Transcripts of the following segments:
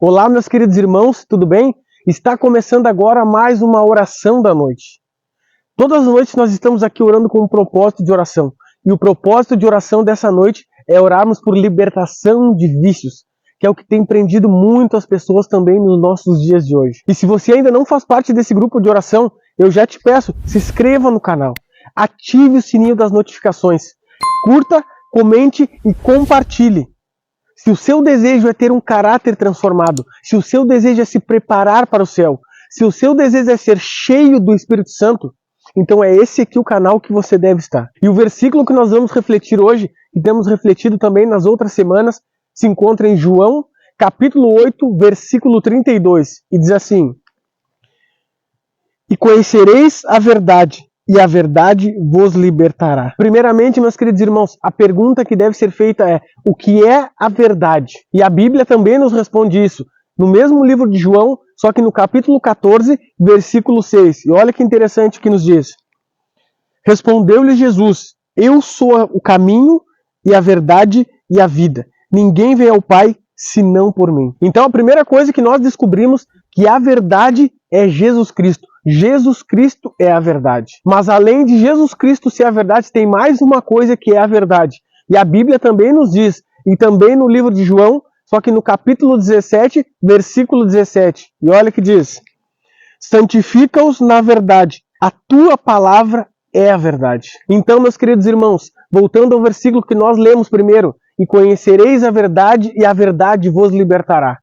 Olá, meus queridos irmãos, tudo bem? Está começando agora mais uma oração da noite. Todas as noites nós estamos aqui orando com um propósito de oração. E o propósito de oração dessa noite é orarmos por libertação de vícios, que é o que tem prendido muito as pessoas também nos nossos dias de hoje. E se você ainda não faz parte desse grupo de oração, eu já te peço, se inscreva no canal, ative o sininho das notificações, curta, comente e compartilhe. Se o seu desejo é ter um caráter transformado, se o seu desejo é se preparar para o céu, se o seu desejo é ser cheio do Espírito Santo, então é esse aqui o canal que você deve estar. E o versículo que nós vamos refletir hoje, e temos refletido também nas outras semanas, se encontra em João, capítulo 8, versículo 32, e diz assim: E conhecereis a verdade, e a verdade vos libertará. Primeiramente, meus queridos irmãos, a pergunta que deve ser feita é: o que é a verdade? E a Bíblia também nos responde isso, no mesmo livro de João, só que no capítulo 14, versículo 6. E olha que interessante que nos diz: Respondeu-lhe Jesus: Eu sou o caminho e a verdade e a vida. Ninguém vem ao Pai senão por mim. Então a primeira coisa que nós descobrimos que a verdade é Jesus Cristo. Jesus Cristo é a verdade. Mas além de Jesus Cristo ser a verdade, tem mais uma coisa que é a verdade. E a Bíblia também nos diz, e também no livro de João, só que no capítulo 17, versículo 17. E olha que diz: Santifica-os na verdade. A tua palavra é a verdade. Então, meus queridos irmãos, voltando ao versículo que nós lemos primeiro: E conhecereis a verdade, e a verdade vos libertará.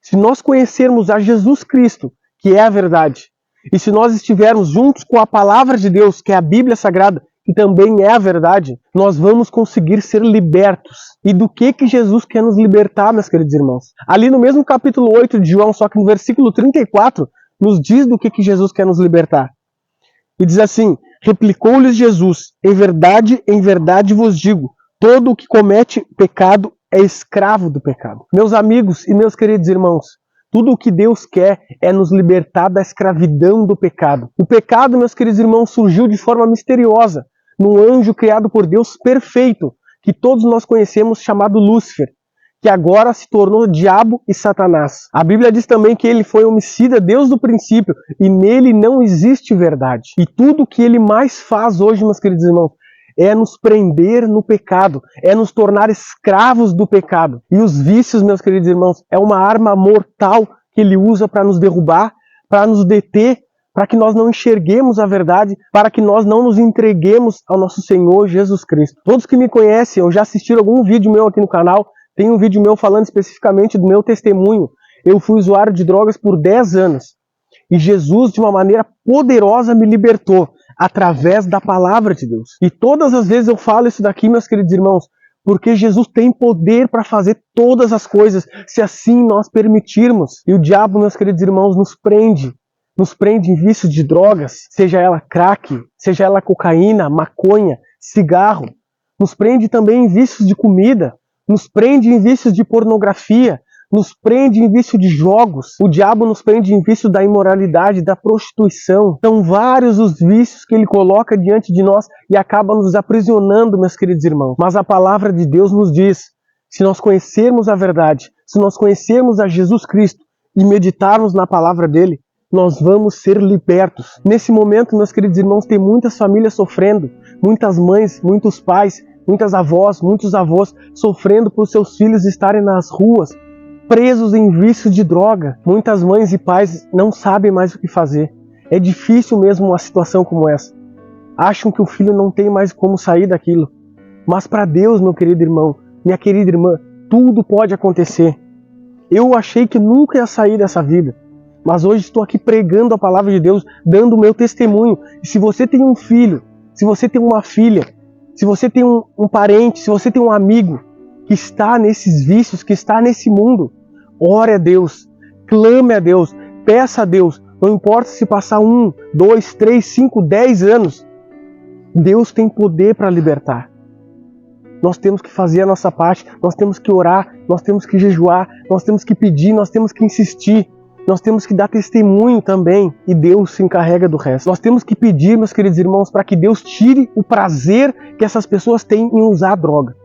Se nós conhecermos a Jesus Cristo, que é a verdade, e se nós estivermos juntos com a palavra de Deus, que é a Bíblia Sagrada, que também é a verdade, nós vamos conseguir ser libertos. E do que Jesus quer nos libertar, meus queridos irmãos? Ali no mesmo capítulo 8 de João, só que no versículo 34, nos diz do que Jesus quer nos libertar. E diz assim: Replicou-lhes Jesus: em verdade vos digo, todo o que comete pecado é escravo do pecado. Meus amigos e meus queridos irmãos, tudo o que Deus quer é nos libertar da escravidão do pecado. O pecado, meus queridos irmãos, surgiu de forma misteriosa, num anjo criado por Deus perfeito, que todos nós conhecemos, chamado Lúcifer, que agora se tornou diabo e Satanás. A Bíblia diz também que ele foi homicida desde o princípio, e nele não existe verdade. E tudo o que ele mais faz hoje, meus queridos irmãos, é nos prender no pecado, é nos tornar escravos do pecado. E os vícios, meus queridos irmãos, é uma arma mortal que ele usa para nos derrubar, para nos deter, para que nós não enxerguemos a verdade, para que nós não nos entreguemos ao nosso Senhor Jesus Cristo. Todos que me conhecem, ou já assistiram algum vídeo meu aqui no canal, tem um vídeo meu falando especificamente do meu testemunho. Eu fui usuário de drogas por 10 anos. E Jesus, de uma maneira poderosa, me libertou através da palavra de Deus. E todas as vezes eu falo isso daqui, meus queridos irmãos, porque Jesus tem poder para fazer todas as coisas, se assim nós permitirmos. E o diabo, meus queridos irmãos, nos prende em vícios de drogas, seja ela crack, seja ela cocaína, maconha, cigarro. Nos prende também em vícios de comida, nos prende em vícios de pornografia, nos prende em vício de jogos. O diabo nos prende em vício da imoralidade, da prostituição. São vários os vícios que ele coloca diante de nós e acaba nos aprisionando, meus queridos irmãos. Mas a palavra de Deus nos diz: se nós conhecermos a verdade, se nós conhecermos a Jesus Cristo e meditarmos na palavra dele, nós vamos ser libertos. Nesse momento, meus queridos irmãos, tem muitas famílias sofrendo, muitas mães, muitos pais, muitas avós, muitos avós sofrendo por seus filhos estarem nas ruas, presos em vício de droga. Muitas mães e pais não sabem mais o que fazer. É difícil mesmo uma situação como essa. Acham que o filho não tem mais como sair daquilo. Mas para Deus, meu querido irmão, minha querida irmã, tudo pode acontecer. Eu achei que nunca ia sair dessa vida. Mas hoje estou aqui pregando a palavra de Deus, dando o meu testemunho. E se você tem um filho, se você tem uma filha, se você tem um parente, se você tem um amigo que está nesses vícios, que está nesse mundo, ore a Deus, clame a Deus, peça a Deus. Não importa se passar 1, 2, 3, 5, 10 anos, Deus tem poder para libertar. Nós temos que fazer a nossa parte, nós temos que orar, nós temos que jejuar, nós temos que pedir, nós temos que insistir. Nós temos que dar testemunho também, e Deus se encarrega do resto. Nós temos que pedir, meus queridos irmãos, para que Deus tire o prazer que essas pessoas têm em usar a droga.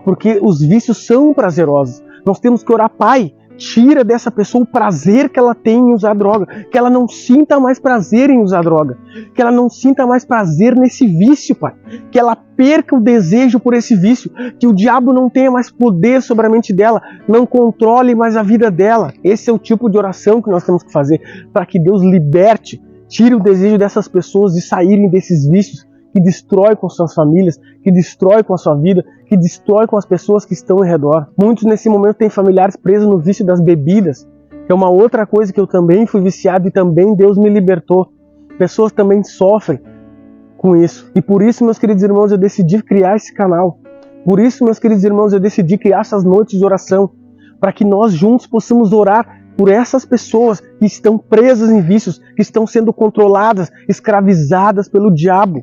Porque os vícios são prazerosos. Nós temos que orar: Pai, tira dessa pessoa o prazer que ela tem em usar droga, que ela não sinta mais prazer em usar droga, que ela não sinta mais prazer nesse vício, Pai, que ela perca o desejo por esse vício, que o diabo não tenha mais poder sobre a mente dela, não controle mais a vida dela. Esse é o tipo de oração que nós temos que fazer, para que Deus liberte, tire o desejo dessas pessoas de saírem desses vícios, que destrói com suas famílias, que destrói com a sua vida, que destrói com as pessoas que estão ao redor. Muitos nesse momento têm familiares presos no vício das bebidas, que é uma outra coisa que eu também fui viciado e também Deus me libertou. Pessoas também sofrem com isso. E por isso, meus queridos irmãos, eu decidi criar esse canal. Por isso, meus queridos irmãos, eu decidi criar essas noites de oração, para que nós juntos possamos orar por essas pessoas que estão presas em vícios, que estão sendo controladas, escravizadas pelo diabo.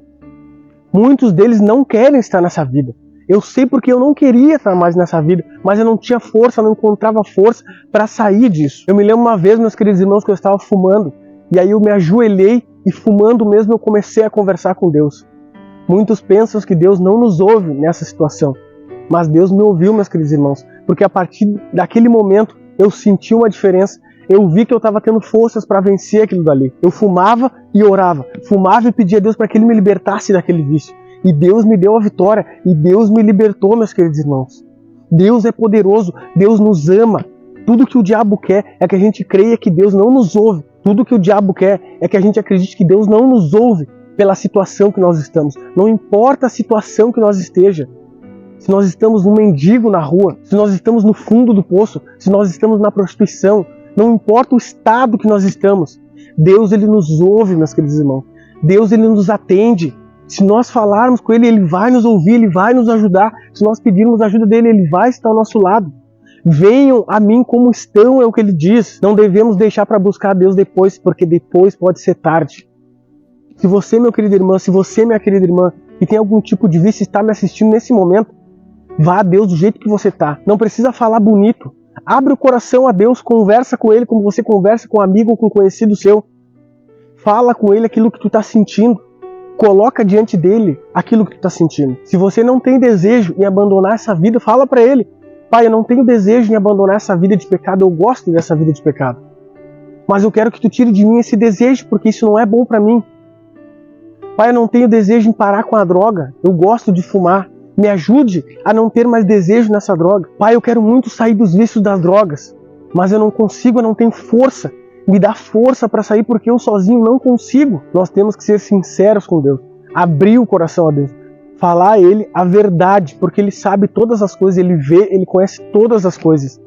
Muitos deles não querem estar nessa vida. Eu sei porque eu não queria estar mais nessa vida, mas eu não tinha força, não encontrava força para sair disso. Eu me lembro uma vez, meus queridos irmãos, que eu estava fumando, e aí eu me ajoelhei e fumando mesmo eu comecei a conversar com Deus. Muitos pensam que Deus não nos ouve nessa situação, mas Deus me ouviu, meus queridos irmãos, porque a partir daquele momento eu senti uma diferença. Eu vi que eu estava tendo forças para vencer aquilo dali. Eu fumava e orava. Fumava e pedia a Deus para que Ele me libertasse daquele vício. E Deus me deu a vitória. E Deus me libertou, meus queridos irmãos. Deus é poderoso. Deus nos ama. Tudo que o diabo quer é que a gente creia que Deus não nos ouve. Tudo que o diabo quer é que a gente acredite que Deus não nos ouve pela situação que nós estamos. Não importa a situação que nós esteja. Se nós estamos num mendigo na rua, se nós estamos no fundo do poço, se nós estamos na prostituição, não importa o estado que nós estamos, Deus ele nos ouve, meus queridos irmãos. Deus ele nos atende. Se nós falarmos com Ele, Ele vai nos ouvir, Ele vai nos ajudar. Se nós pedirmos a ajuda dEle, Ele vai estar ao nosso lado. Venham a mim como estão, é o que Ele diz. Não devemos deixar para buscar a Deus depois, porque depois pode ser tarde. Se você, meu querido irmão, se você, minha querida irmã, que tem algum tipo de vício e está me assistindo nesse momento, vá a Deus do jeito que você está. Não precisa falar bonito. Abre o coração a Deus, conversa com Ele como você conversa com um amigo ou com um conhecido seu. Fala com Ele aquilo que tu está sentindo. Coloca diante dEle aquilo que tu está sentindo. Se você não tem desejo em abandonar essa vida, fala para Ele. Pai, eu não tenho desejo em abandonar essa vida de pecado, eu gosto dessa vida de pecado. Mas eu quero que tu tire de mim esse desejo, porque isso não é bom para mim. Pai, eu não tenho desejo em parar com a droga, eu gosto de fumar. Me ajude a não ter mais desejo nessa droga. Pai, eu quero muito sair dos vícios das drogas, mas eu não consigo, eu não tenho força. Me dá força para sair porque eu sozinho não consigo. Nós temos que ser sinceros com Deus, abrir o coração a Deus, falar a Ele a verdade, porque Ele sabe todas as coisas, Ele vê, Ele conhece todas as coisas.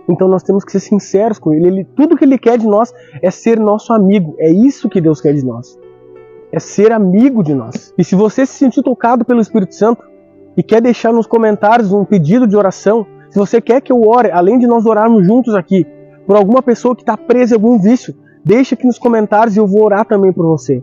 Então nós temos que ser sinceros com Ele. Tudo que Ele quer de nós é ser nosso amigo. É isso que Deus quer de nós. É ser amigo de nós. E se você se sentir tocado pelo Espírito Santo, e quer deixar nos comentários um pedido de oração, se você quer que eu ore, além de nós orarmos juntos aqui, por alguma pessoa que está presa em algum vício, deixa aqui nos comentários e eu vou orar também por você.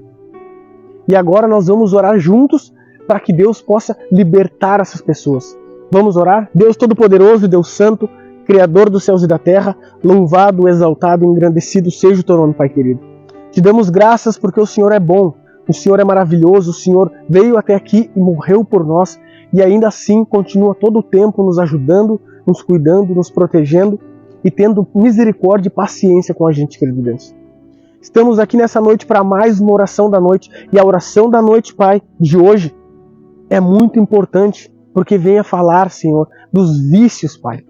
E agora nós vamos orar juntos para que Deus possa libertar essas pessoas. Vamos orar? Deus Todo-Poderoso, Deus Santo, Criador dos céus e da terra, louvado, exaltado e engrandecido seja o teu nome, Pai querido. Te damos graças porque o Senhor é bom, o Senhor é maravilhoso, o Senhor veio até aqui e morreu por nós, e ainda assim continua todo o tempo nos ajudando, nos cuidando, nos protegendo e tendo misericórdia e paciência com a gente, querido Deus. Estamos aqui nessa noite para mais uma oração da noite, e a oração da noite, Pai, de hoje é muito importante, porque vem a falar, Senhor, dos vícios, Pai.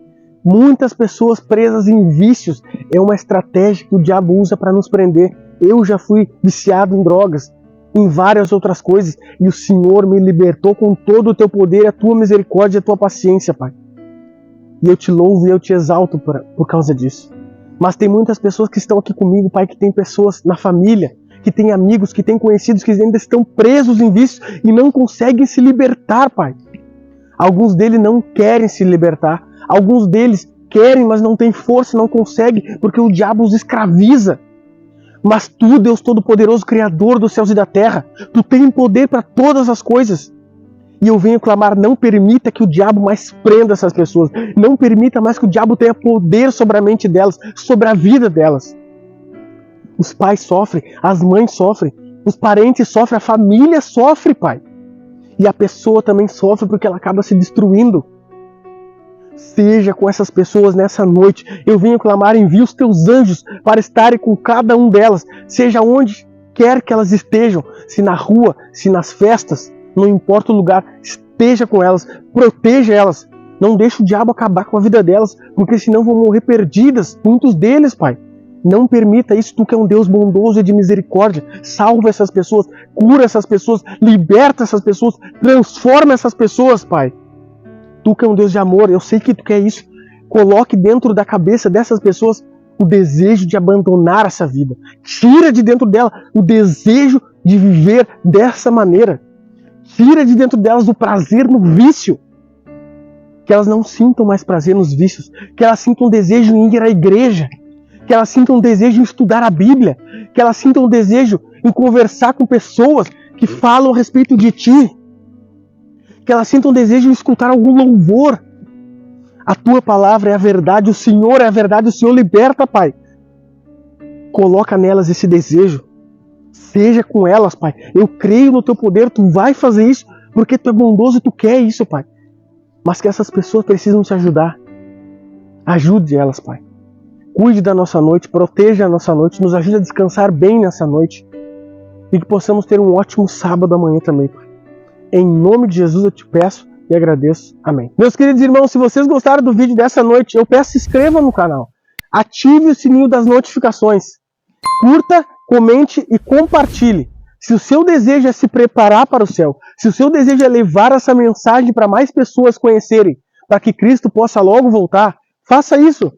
Muitas pessoas presas em vícios é uma estratégia que o diabo usa para nos prender. Eu já fui viciado em drogas, em várias outras coisas, e o Senhor me libertou com todo o teu poder, a tua misericórdia e a tua paciência, Pai. E eu te louvo e eu te exalto por causa disso. Mas tem muitas pessoas que estão aqui comigo, Pai, que tem pessoas na família, que tem amigos, que tem conhecidos que ainda estão presos em vícios e não conseguem se libertar, Pai. Alguns deles não querem se libertar, alguns deles querem, mas não têm força, não conseguem, porque o diabo os escraviza. Mas tu, Deus Todo-Poderoso, Criador dos céus e da terra, tu tem poder para todas as coisas. E eu venho clamar, não permita que o diabo mais prenda essas pessoas. Não permita mais que o diabo tenha poder sobre a mente delas, sobre a vida delas. Os pais sofrem, as mães sofrem, os parentes sofrem, a família sofre, Pai. E a pessoa também sofre porque ela acaba se destruindo. Seja com essas pessoas nessa noite. Eu venho clamar, envia os teus anjos para estarem com cada um delas, seja onde quer que elas estejam, se na rua, se nas festas, não importa o lugar, esteja com elas, proteja elas. Não deixe o diabo acabar com a vida delas, porque senão vão morrer perdidas, muitos deles, Pai. Não permita isso, Tu que é um Deus bondoso e de misericórdia. Salva essas pessoas, cura essas pessoas, liberta essas pessoas, transforma essas pessoas, Pai. Tu que é um Deus de amor, eu sei que Tu quer isso. Coloque dentro da cabeça dessas pessoas o desejo de abandonar essa vida. Tira de dentro dela o desejo de viver dessa maneira. Tira de dentro delas o prazer no vício. Que elas não sintam mais prazer nos vícios. Que elas sintam desejo em ir à igreja. Que elas sintam desejo em estudar a Bíblia. Que elas sintam desejo em conversar com pessoas que falam a respeito de Ti. Que elas sintam desejo em escutar algum louvor. A Tua palavra é a verdade, o Senhor é a verdade, o Senhor liberta, Pai. Coloca nelas esse desejo. Seja com elas, Pai. Eu creio no Teu poder, Tu vai fazer isso, porque Tu é bondoso e Tu quer isso, Pai. Mas que essas pessoas precisam te ajudar. Ajude elas, Pai. Cuide da nossa noite, proteja a nossa noite, nos ajude a descansar bem nessa noite. E que possamos ter um ótimo sábado amanhã também, Pai. Em nome de Jesus eu te peço e agradeço. Amém. Meus queridos irmãos, se vocês gostaram do vídeo dessa noite, eu peço que se inscrevam no canal. Ative o sininho das notificações. Curta, comente e compartilhe. Se o seu desejo é se preparar para o céu, se o seu desejo é levar essa mensagem para mais pessoas conhecerem, para que Cristo possa logo voltar, faça isso.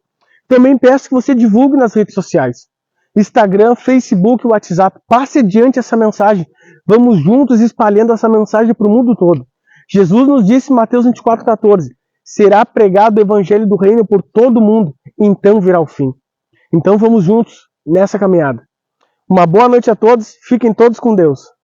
Também peço que você divulgue nas redes sociais. Instagram, Facebook, WhatsApp. Passe adiante essa mensagem. Vamos juntos espalhando essa mensagem para o mundo todo. Jesus nos disse em Mateus 24,14: será pregado o evangelho do reino por todo mundo, então virá o fim. Então vamos juntos nessa caminhada. Uma boa noite a todos, fiquem todos com Deus.